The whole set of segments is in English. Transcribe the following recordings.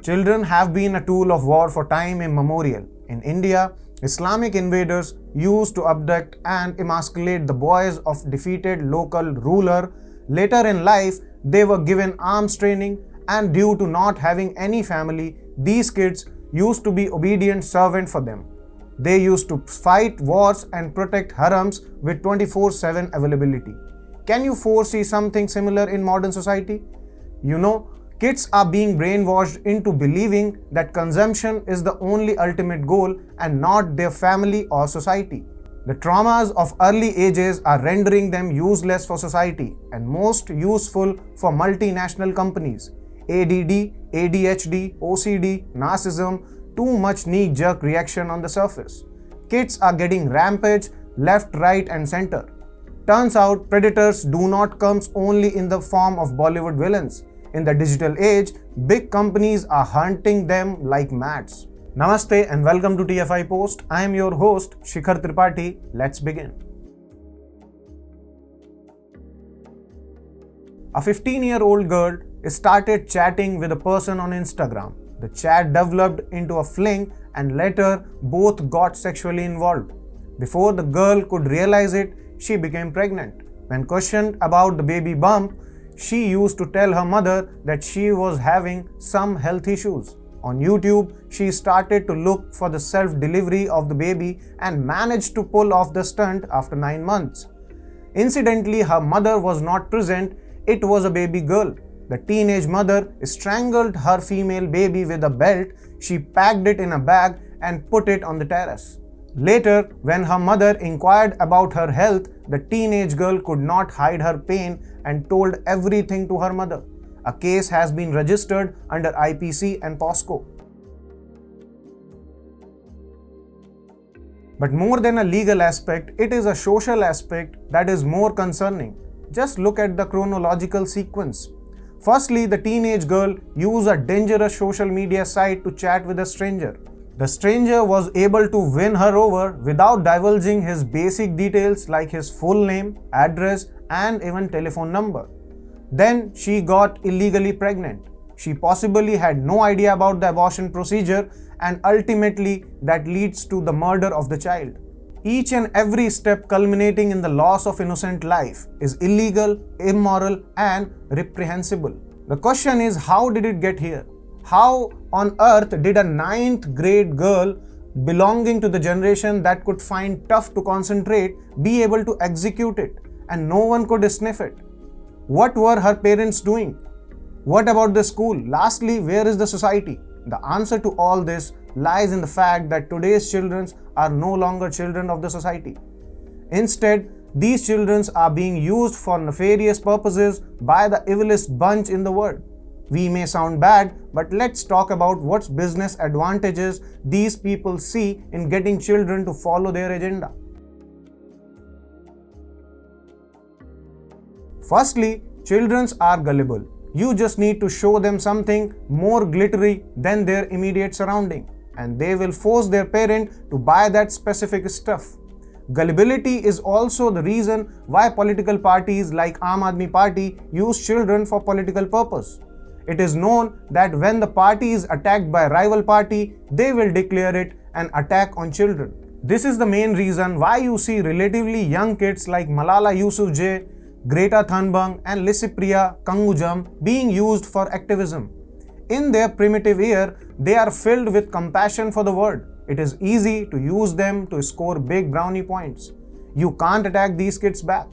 Children have been a tool of war for time immemorial. In India, Islamic invaders used to abduct and emasculate the boys of defeated local ruler. Later in life, they were given arms training, and due to not having any family, these kids used to be obedient servants for them. They used to fight wars and protect harems with 24/7 availability. Can you foresee something similar in modern society? Kids are being brainwashed into believing that consumption is the only ultimate goal and not their family or society. The traumas of early ages are rendering them useless for society and most useful for multinational companies. ADD, ADHD, OCD, narcissism, too much knee-jerk reaction on the surface. Kids are getting rampage left, right and center. Turns out predators do not come only in the form of Bollywood villains. In the digital age, big companies are hunting them like mad. Namaste and welcome to TFIPost. I am your host Shikhar Tripathi. Let's begin. A 15-year-old girl started chatting with a person on Instagram. The chat developed into a fling and later both got sexually involved. Before the girl could realize it, she became pregnant. When questioned about the baby bump, she used to tell her mother that she was having some health issues. On YouTube, she started to look for the self-delivery of the baby and managed to pull off the stunt after 9 months. Incidentally, her mother was not present. It was a baby girl. The teenage mother strangled her female baby with a belt. She packed it in a bag and put it on the terrace. Later, when her mother inquired about her health, the teenage girl could not hide her pain and told everything to her mother. A case has been registered under IPC and POSCO. But more than a legal aspect, it is a social aspect that is more concerning. Just look at the chronological sequence. Firstly, the teenage girl used a dangerous social media site to chat with a stranger. The stranger was able to win her over without divulging his basic details like his full name, address, and even telephone number. Then she got illegally pregnant. She possibly had no idea about the abortion procedure, and ultimately that leads to the murder of the child. Each and every step culminating in the loss of innocent life is illegal, immoral, and reprehensible. The question is, how did it get here? How on earth did a 9th grade girl belonging to the generation that could find tough to concentrate be able to execute it and no one could sniff it? What were her parents doing? What about the school? Lastly, where is the society? The answer to all this lies in the fact that today's children are no longer children of the society. Instead, these children are being used for nefarious purposes by the evilest bunch in the world. We may sound bad, but let's talk about what business advantages these people see in getting children to follow their agenda. Firstly, children are gullible. You just need to show them something more glittery than their immediate surrounding, and they will force their parent to buy that specific stuff. Gullibility is also the reason why political parties like Aam Aadmi Party use children for political purpose. It is known that when the party is attacked by a rival party, they will declare it an attack on children. This is the main reason why you see relatively young kids like Malala Yousafzai, Greta Thunberg and Lysipriya Kangujam being used for activism. In their primitive year, they are filled with compassion for the world. It is easy to use them to score big brownie points. You can't attack these kids back.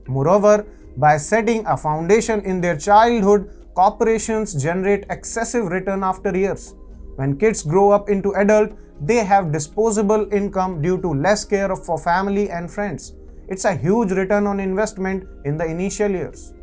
Moreover, by setting a foundation in their childhood, corporations generate excessive return after years. When kids grow up into adult, they have disposable income due to less care for family and friends. It's a huge return on investment in the initial years.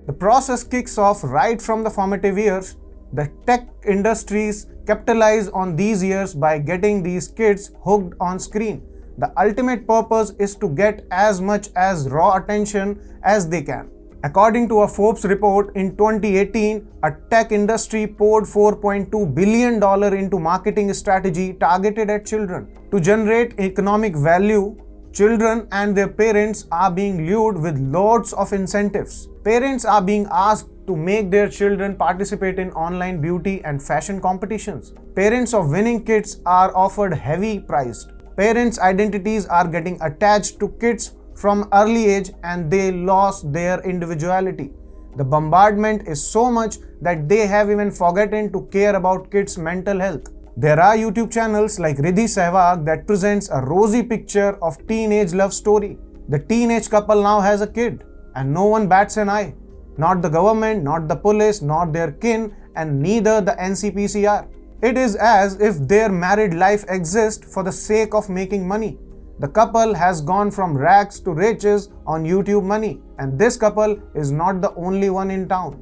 The process kicks off right from the formative years. The tech industries capitalize on these years by getting these kids hooked on screen. The ultimate purpose is to get as much as raw attention as they can. According to a Forbes report in 2018, a tech industry poured $4.2 billion into marketing strategy targeted at children. To generate economic value, children and their parents are being lured with loads of incentives. Parents are being asked to make their children participate in online beauty and fashion competitions. Parents of winning kids are offered heavy priced. Parents' identities are getting attached to kids from early age and they lost their individuality. The bombardment is so much that they have even forgotten to care about kids' mental health. There are YouTube channels like Riddhi Sehwag that presents a rosy picture of teenage love story. The teenage couple now has a kid and no one bats an eye. Not the government, not the police, not their kin, and neither the NCPCR. It is as if their married life exists for the sake of making money. The couple has gone from rags to riches on YouTube money, and this couple is not the only one in town.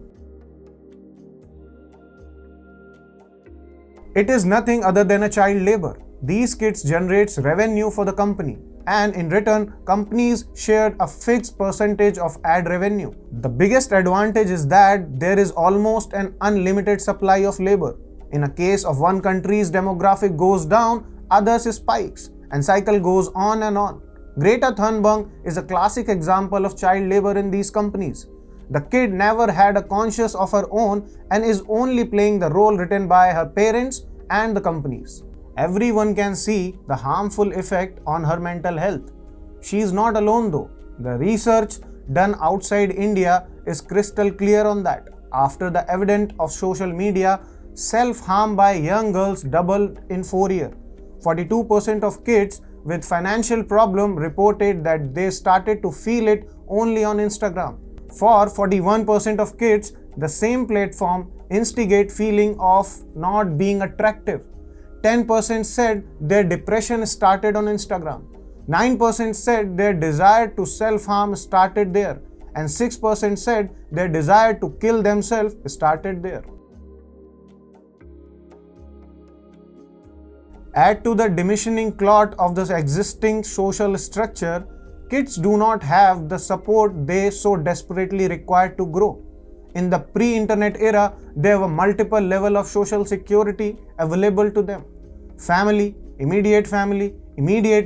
It is nothing other than a child labor. These kids generates revenue for the company, and in return, companies shared a fixed percentage of ad revenue. The biggest advantage is that there is almost an unlimited supply of labor. In a case of one country's demographic goes down, others spikes, and cycle goes on and on. Greta Thunberg is a classic example of child labor in these companies. The kid never had a conscience of her own and is only playing the role written by her parents and the companies. Everyone can see the harmful effect on her mental health. She is not alone though. The research done outside India is crystal clear on that. After the advent of social media, self-harm by young girls doubled in 4 years. 42% of kids with financial problem reported that they started to feel it only on Instagram. For 41% of kids, the same platform instigate feeling of not being attractive. 10% said their depression started on Instagram. 9% said their desire to self-harm started there. And 6% said their desire to kill themselves started there. Add to the diminishing clot of this existing social structure, kids do not have the support they so desperately require to grow. In the pre-internet era, there were multiple levels of social security available to them. Family, immediate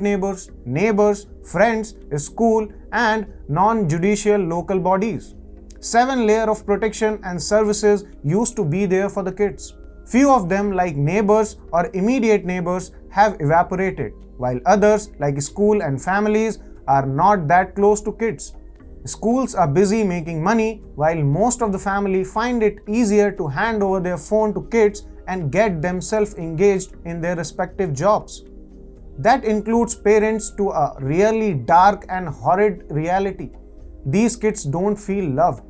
neighbors, friends, school, and non-judicial local bodies. 7 layers of protection and services used to be there for the kids. Few of them, like neighbors or immediate neighbors, have evaporated, while others, like school and families, are not that close to kids. Schools are busy making money, while most of the family find it easier to hand over their phone to kids and get themselves engaged in their respective jobs. That includes parents to a really dark and horrid reality. These kids don't feel loved.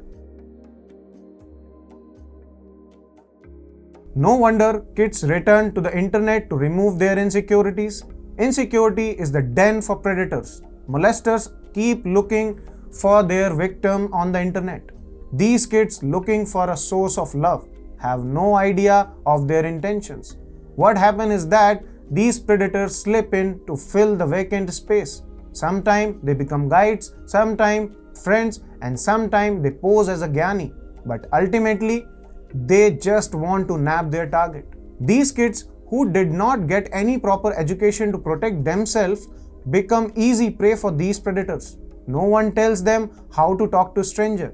No wonder kids return to the internet to remove their insecurities. Insecurity is the den for predators. Molesters keep looking for their victim on the internet. These kids, looking for a source of love, have no idea of their intentions. What happens is that these predators slip in to fill the vacant space. Sometimes they become guides, sometimes friends, and sometimes they pose as a gyani. But ultimately, they just want to nab their target. These kids who did not get any proper education to protect themselves become easy prey for these predators. No one tells them how to talk to strangers,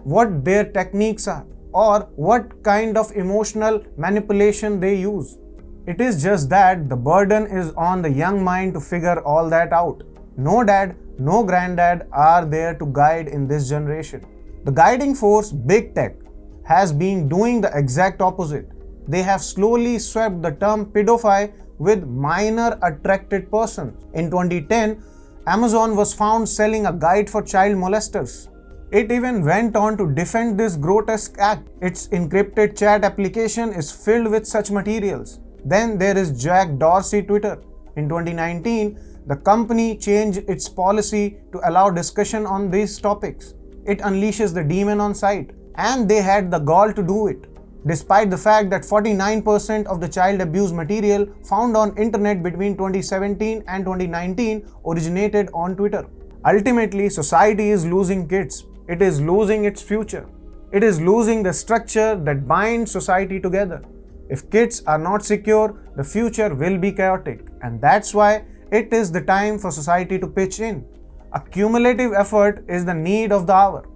what their techniques are, or what kind of emotional manipulation they use. It is just that the burden is on the young mind to figure all that out. No dad, no granddad are there to guide in this generation. The guiding force, big tech, has been doing the exact opposite. They have slowly swept the term pedophile with minor attracted persons. In 2010, Amazon was found selling a guide for child molesters. It even went on to defend this grotesque act. Its encrypted chat application is filled with such materials. Then there is Jack Dorsey Twitter. In 2019, the company changed its policy to allow discussion on these topics. It unleashes the demon on site. And they had the gall to do it, despite the fact that 49% of the child abuse material found on internet between 2017 and 2019 originated on Twitter. Ultimately, society is losing kids. It is losing its future. It is losing the structure that binds society together. If kids are not secure, the future will be chaotic, and that's why it is the time for society to pitch in. A cumulative effort is the need of the hour.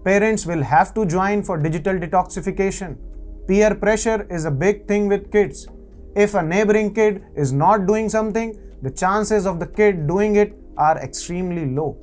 Parents will have to join for digital detoxification. Peer pressure is a big thing with kids. If a neighboring kid is not doing something, the chances of the kid doing it are extremely low.